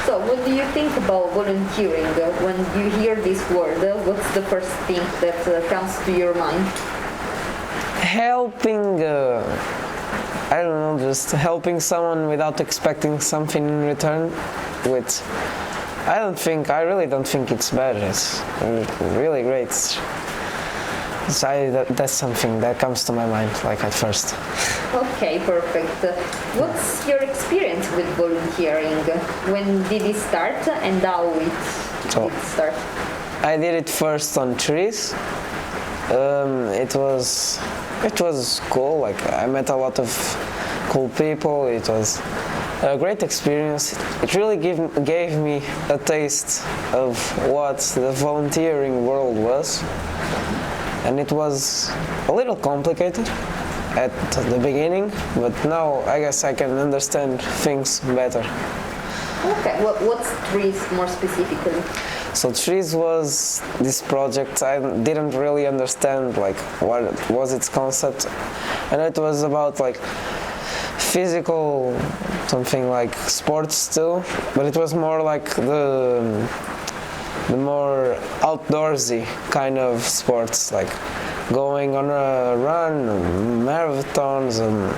So, what do you think about volunteering? When you hear this word, what's the first thing that comes to your mind? Helping, I don't know, just helping someone without expecting something in return, which I really don't think it's bad. It's really great. That's something that comes to my mind, like at first. Okay, perfect. What's your experience with volunteering? When did it start and how it did start? I did it first on trees. It was cool. Like I met a lot of cool people. It was a great experience. It really gave me a taste of what the volunteering world was. And it was a little complicated at the beginning, but now I guess I can understand things better. Okay, what's trees more specifically? So trees was this project I didn't really understand like what was its concept, and it was about like physical, something like sports too, but it was more like the more outdoorsy kind of sports, like going on a run, marathons, and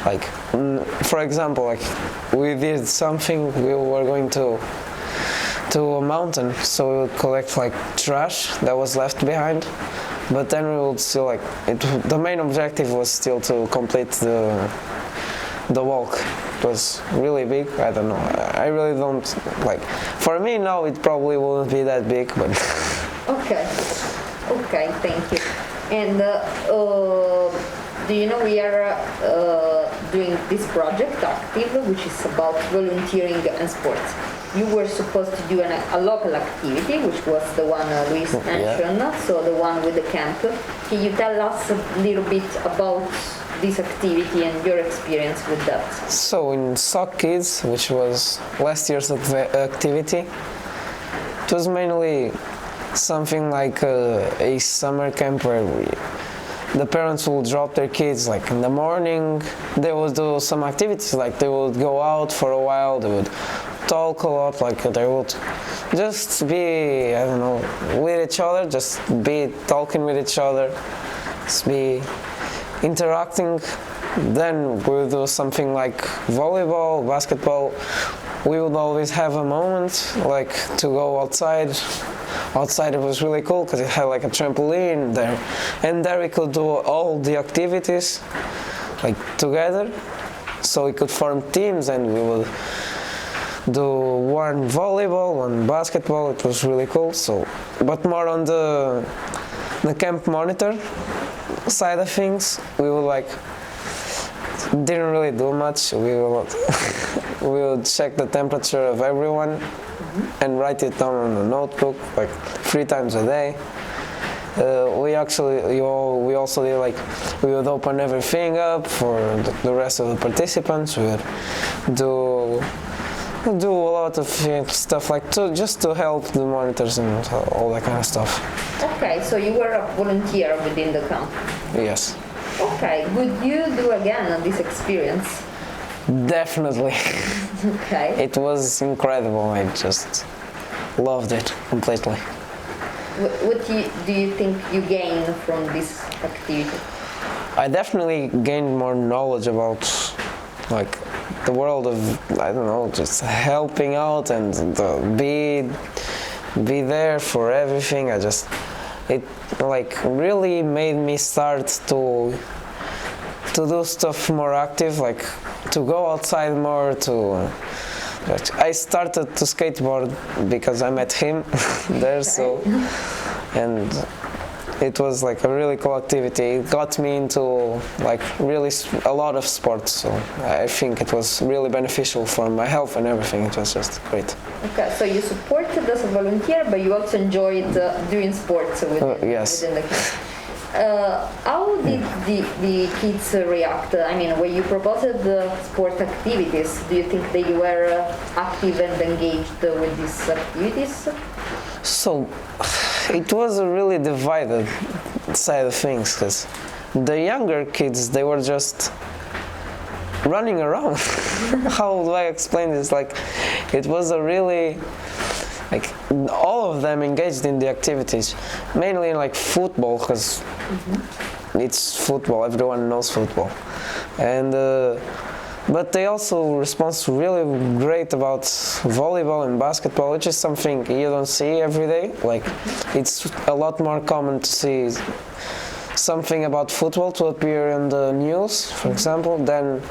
like for example, like we did something, we were going to a mountain, so we would collect like trash that was left behind, but then we would still like the main objective was still to complete the walk. It was really big. I don't know. I really don't like. For me now, it probably wouldn't be that big, but. Okay, thank you. And do you know we are doing this project, ACTIV, which is about volunteering and sports. You were supposed to do a local activity, which was the one Luis mentioned, so the one with the camp. Can you tell us a little bit about this activity and your experience with that? So in Soc Kids, which was last year's activity, it was mainly something like a summer camp where the parents will drop their kids like in the morning. They would do some activities, like they would go out for a while, they would talk a lot, like they would just be, I don't know, with each other, just be talking with each other, just be interacting. Then we would do something like volleyball, basketball. We would always have a moment like to go outside. Outside it was really cool because it had like a trampoline there, and there we could do all the activities like together, so we could form teams and we would do one volleyball, one basketball. It was really cool. So, but more on the camp monitor side of things, we would like didn't really do much. We would check the temperature of everyone and write it down on a notebook like 3 times a day. We also did like we would open everything up for the rest of the participants. We would do a lot of stuff like just to help the monitors and all that kind of stuff. Okay, so you were a volunteer within the camp. Yes. Okay, would you do again this experience? Definitely. Okay. It was incredible. I just loved it completely. What do you think you gain from this activity? I definitely gained more knowledge about like the world of, I don't know, just helping out and be there for everything. It like really made me start to do stuff more active, like to go outside more. I started to skateboard because I met him there, so, and it was like a really cool activity. It got me into like really a lot of sports, so I think it was really beneficial for my health and everything. It was just great. Okay, so you supported as a volunteer, but you also enjoyed doing sports within the camp. How did the kids react? I mean, when you proposed the sport activities, do you think they were active and engaged with these activities? So, it was a really divided side of things, because the younger kids, they were just running around. How do I explain this? Like, it was a really, like, all of them engaged in the activities, mainly in like football, because it's football, everyone knows football, and but they also respond really great about volleyball and basketball, which is something you don't see every day. Like, it's a lot more common to see something about football to appear in the news, for example, than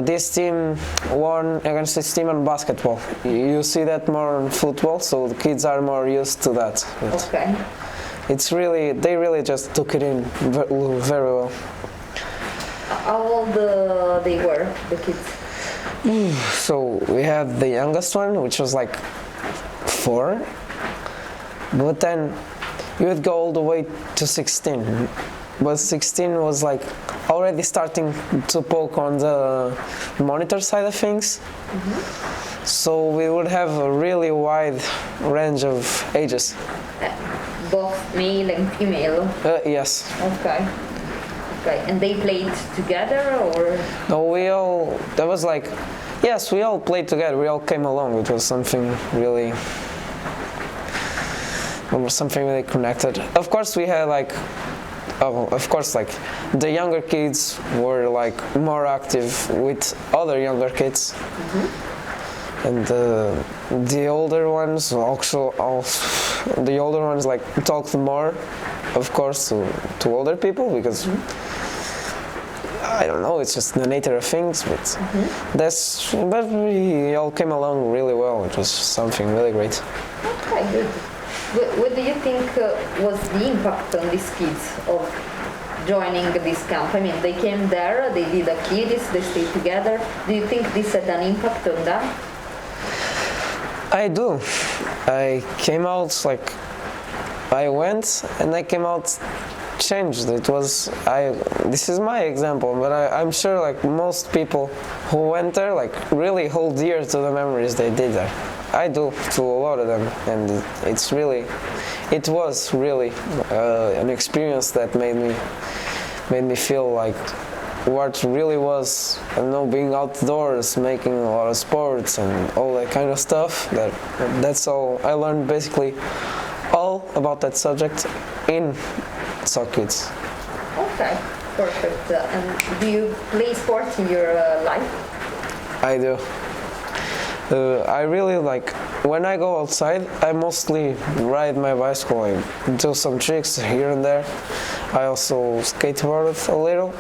this team won against this team on basketball. You see that more on football, so the kids are more used to that. Okay. It's really, they really just took it in very well. How old they were, the kids? So we had the youngest one, which was like 4, but then you would go all the way to 16. But 16 was like already starting to poke on the monitor side of things. So we would have a really wide range of ages. Both male and female? Yes. Okay. Okay. And they played together, or? No, that was like, yes, we all played together, we all came along. It was something really connected. Of course we had like, like the younger kids were like more active with other younger kids, and the older ones like talked more, of course, to older people, because I don't know, it's just the nature of things, but but we all came along really well. It was something really great. Okay, good. What do you think was the impact on these kids of joining this camp? I mean, they came there, they did activities, they stayed together. Do you think this had an impact on them? I do. I came out like, I went and I came out changed. This is my example, but I'm sure like most people who went there like really hold dear to the memories they did there. I do, to a lot of them, and it was really an experience that made me feel like what really was, being outdoors, making a lot of sports and all that kind of stuff. That's all I learned, basically all about that subject in SocKids. Okay, perfect. And do you play sports in your life? I do. I really like, when I go outside, I mostly ride my bicycle, I do some tricks here and there. I also skateboard a little,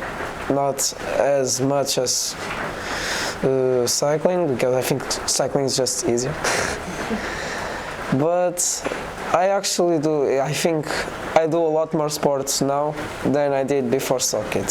not as much as cycling, because I think cycling is just easier. But I think I do a lot more sports now than I did before SocKids.